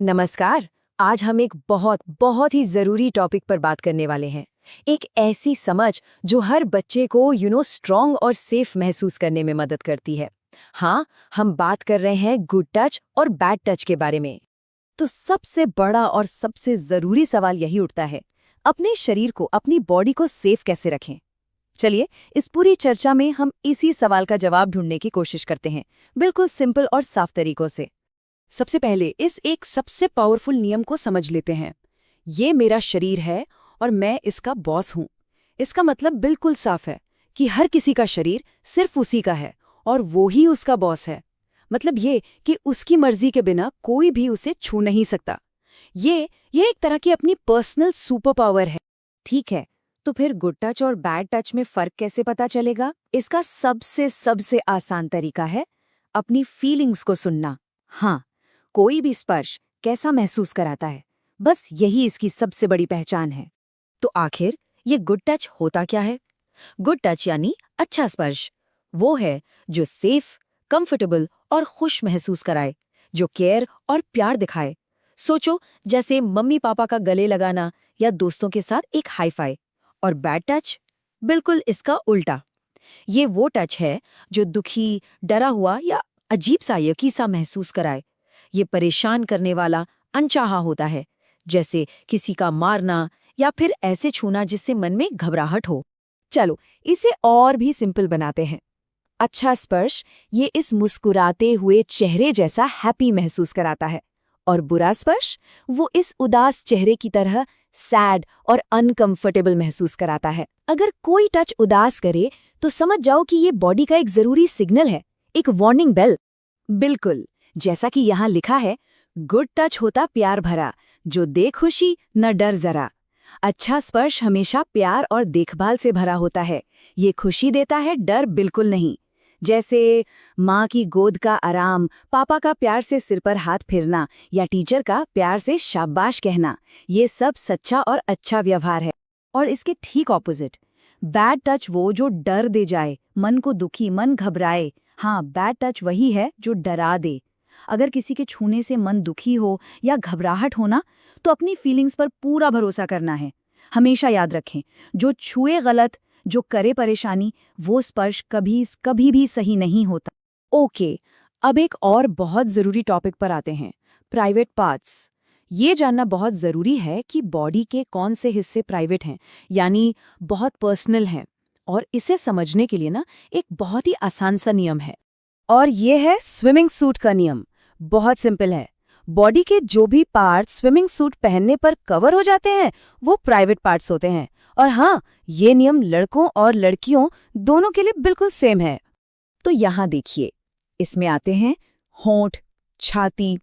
नमस्कार। आज हम एक बहुत बहुत ही ज़रूरी टॉपिक पर बात करने वाले हैं। एक ऐसी समझ जो हर बच्चे को स्ट्रॉन्ग और सेफ महसूस करने में मदद करती है। हाँ, हम बात कर रहे हैं गुड टच और बैड टच के बारे में। तो सबसे बड़ा और सबसे ज़रूरी सवाल यही उठता है, अपने शरीर को, अपनी बॉडी को सेफ कैसे रखें? चलिए, इस पूरी चर्चा में हम इसी सवाल का जवाब ढूंढने की कोशिश करते हैं, बिल्कुल सिंपल और साफ तरीकों से। सबसे पहले इस एक सबसे पावरफुल नियम को समझ लेते हैं। ये मेरा शरीर है और मैं इसका बॉस हूं। इसका मतलब बिल्कुल साफ है कि हर किसी का शरीर सिर्फ उसी का है और वो ही उसका बॉस है। मतलब ये कि उसकी मर्जी के बिना कोई भी उसे छू नहीं सकता। ये एक तरह की अपनी पर्सनल सुपर पावर है। ठीक है, तो फिर गुड टच और बैड टच में फर्क कैसे पता चलेगा? इसका सबसे सबसे आसान तरीका है अपनी फीलिंग्स को सुनना। हाँ, कोई भी स्पर्श कैसा महसूस कराता है, बस यही इसकी सबसे बड़ी पहचान है। तो आखिर ये गुड टच होता क्या है? गुड टच यानी अच्छा स्पर्श वो है जो सेफ, कंफर्टेबल और खुश महसूस कराए, जो केयर और प्यार दिखाए। सोचो, जैसे मम्मी पापा का गले लगाना या दोस्तों के साथ एक हाई फाई। और बैड टच बिल्कुल इसका उल्टा। ये वो टच है जो दुखी, डरा हुआ या अजीब सा यकी सा महसूस कराए। ये परेशान करने वाला, अनचाहा होता है, जैसे किसी का मारना या फिर ऐसे छूना जिससे मन में घबराहट हो। चलो, इसे और भी सिंपल बनाते हैं। अच्छा स्पर्श ये इस मुस्कुराते हुए चेहरे जैसा हैप्पी महसूस कराता है, और बुरा स्पर्श वो इस उदास चेहरे की तरह सैड और अनकंफर्टेबल महसूस कराता है। अगर कोई टच उदास करे तो समझ जाओ कि ये बॉडी का एक जरूरी सिग्नल है, एक वार्निंग बेल। बिल्कुल, जैसा कि यहाँ लिखा है, गुड टच होता प्यार भरा, जो दे खुशी न डर जरा। अच्छा स्पर्श हमेशा प्यार और देखभाल से भरा होता है। ये खुशी देता है, डर बिल्कुल नहीं। जैसे माँ की गोद का आराम, पापा का प्यार से सिर पर हाथ फेरना या टीचर का प्यार से शाबाश कहना, ये सब सच्चा और अच्छा व्यवहार है। और इसके ठीक ऑपोजिट, बैड टच वो जो डर दे जाए, मन को दुखी, मन घबराए। हाँ, बैड टच वही है जो डरा दे। अगर किसी के छूने से मन दुखी हो या घबराहट हो ना, तो अपनी फीलिंग्स पर पूरा भरोसा करना है। हमेशा याद रखें, जो छुए गलत, जो करे परेशानी, वो स्पर्श कभी कभी भी सही नहीं होता। ओके, अब एक और बहुत ज़रूरी टॉपिक पर आते हैं, प्राइवेट पार्ट्स। ये जानना बहुत ज़रूरी है कि बॉडी के कौन से हिस्से प्राइवेट हैं, यानी बहुत पर्सनल हैं। और इसे समझने के लिए ना एक बहुत ही आसान सा नियम है, और ये है स्विमिंग सूट का नियम। बहुत सिंपल है। बॉडी के जो भी पार्ट्स स्विमिंग सूट पहनने पर कवर हो जाते हैं, वो प्राइवेट पार्ट्स होते हैं। और हाँ, ये नियम लड़कों और लड़कियों दोनों के लिए बिल्कुल सेम है। तो यहाँ देखिए, इसमें आते हैं होंठ, छाती,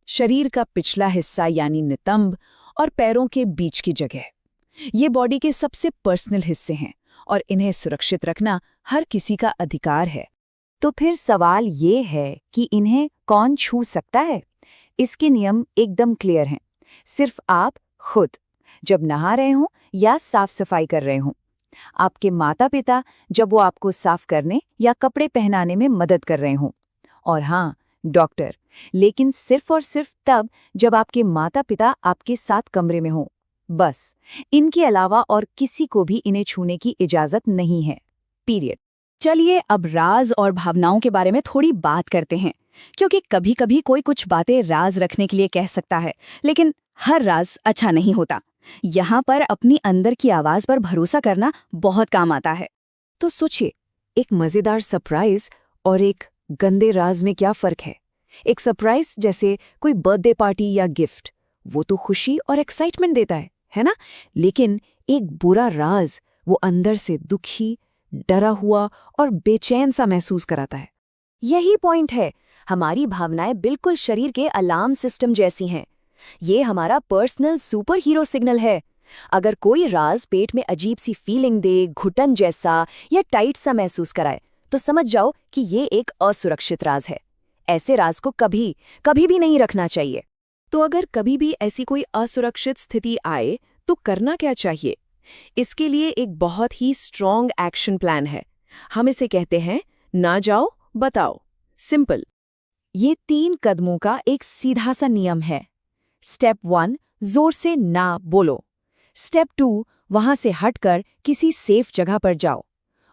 शरीर का पिछला हिस्सा यानी नितंब, और पैरों के बीच की जगह। ये बॉडी के सबसे पर्सनल हिस्से हैं और इन्हें सुरक्षित रखना हर किसी का अधिकार है। तो फिर सवाल ये है कि इन्हें कौन छू सकता है? इसके नियम एकदम क्लियर हैं। सिर्फ आप खुद, जब नहा रहे हों या साफ सफाई कर रहे हों। आपके माता पिता, जब वो आपको साफ करने या कपड़े पहनाने में मदद कर रहे हों। और हाँ, डॉक्टर, लेकिन सिर्फ और सिर्फ तब जब आपके माता पिता आपके साथ कमरे में हों। बस, इनके अलावा और किसी को भी इन्हें छूने की इजाज़त नहीं है। पीरियड। चलिए, अब राज और भावनाओं के बारे में थोड़ी बात करते हैं, क्योंकि कभी कभी कोई कुछ बातें राज रखने के लिए कह सकता है, लेकिन हर राज अच्छा नहीं होता। यहाँ पर अपनी अंदर की आवाज पर भरोसा करना बहुत काम आता है। तो सोचिए, एक मजेदार सरप्राइज और एक गंदे राज में क्या फर्क है? एक सरप्राइज जैसे कोई बर्थडे पार्टी या गिफ्ट, वो तो खुशी और एक्साइटमेंट देता है ना? लेकिन एक बुरा राज वो अंदर से दुखी, डरा हुआ और बेचैन सा महसूस कराता है। यही पॉइंट है, हमारी भावनाएं बिल्कुल शरीर के अलार्म सिस्टम जैसी हैं। ये हमारा पर्सनल सुपर हीरो सिग्नल है। अगर कोई राज पेट में अजीब सी फीलिंग दे, घुटन जैसा या टाइट सा महसूस कराए, तो समझ जाओ कि ये एक असुरक्षित राज है। ऐसे राज को कभी कभी भी नहीं रखना चाहिए। तो अगर कभी भी ऐसी कोई असुरक्षित स्थिति आए तो करना क्या चाहिए? इसके लिए एक बहुत ही स्ट्रॉन्ग एक्शन प्लान है। हम इसे कहते हैं ना जाओ बताओ। सिंपल। ये 3 कदमों का एक सीधा सा नियम है। स्टेप 1, जोर से ना बोलो। स्टेप 2, वहां से हटकर किसी सेफ जगह पर जाओ।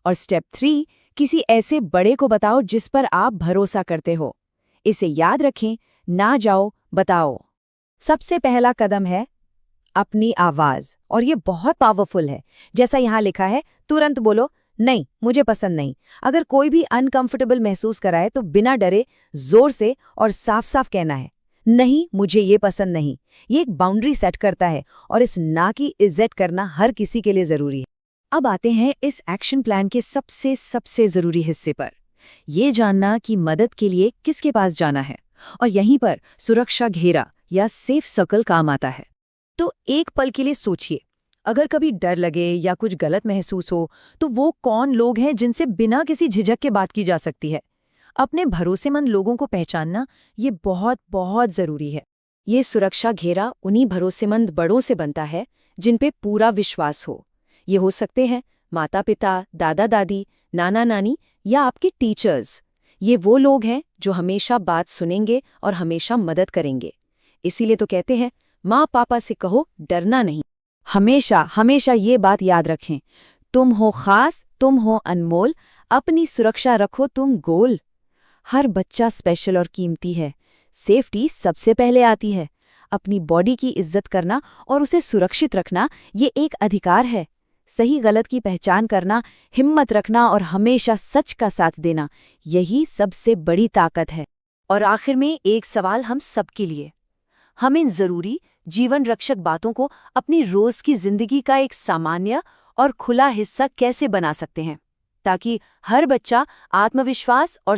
और स्टेप 3, किसी ऐसे बड़े को बताओ जिस पर आप भरोसा करते हो। इसे याद रखें, ना जाओ, बताओ। सबसे पहला कदम है अपनी आवाज, और ये बहुत पावरफुल है। जैसा यहाँ लिखा है, तुरंत बोलो, नहीं, मुझे पसंद नहीं। अगर कोई भी अनकंफर्टेबल महसूस कराए तो बिना डरे जोर से और साफ साफ कहना है, नहीं, मुझे ये पसंद नहीं। ये एक बाउंड्री सेट करता है, और इस ना की इज्जत करना हर किसी के लिए जरूरी है। अब आते हैं इस एक्शन प्लान के सबसे जरूरी हिस्से पर, ये जानना कि मदद के लिए किसके पास जाना है। और यहीं पर सुरक्षा घेरा या सेफ सर्कल काम आता है। तो एक पल के लिए सोचिए, अगर कभी डर लगे या कुछ गलत महसूस हो, तो वो कौन लोग हैं जिनसे बिना किसी झिझक के बात की जा सकती है। अपने भरोसेमंद लोगों को पहचानना ये बहुत बहुत जरूरी है। ये सुरक्षा घेरा उन्हीं भरोसेमंद बड़ों से बनता है जिन पे पूरा विश्वास हो। ये हो सकते हैं माता पिता, दादा दादी, नाना नानी या आपके टीचर्स। ये वो लोग हैं जो हमेशा बात सुनेंगे और हमेशा मदद करेंगे। इसीलिए तो कहते हैं, माँ पापा से कहो, डरना नहीं। हमेशा हमेशा ये बात याद रखें, तुम हो खास, तुम हो अनमोल, अपनी सुरक्षा रखो तुम गोल। हर बच्चा स्पेशल और कीमती है। सेफ्टी सबसे पहले आती है। अपनी बॉडी की इज्जत करना और उसे सुरक्षित रखना, ये एक अधिकार है। सही गलत की पहचान करना, हिम्मत रखना और हमेशा सच का साथ देना, यही सबसे बड़ी ताकत है। और आखिर में एक सवाल हम सबके लिए, हम इन जरूरी जीवन रक्षक बातों को अपनी रोज की जिंदगी का एक सामान्य और खुला हिस्सा कैसे बना सकते हैं, ताकि हर बच्चा आत्मविश्वास और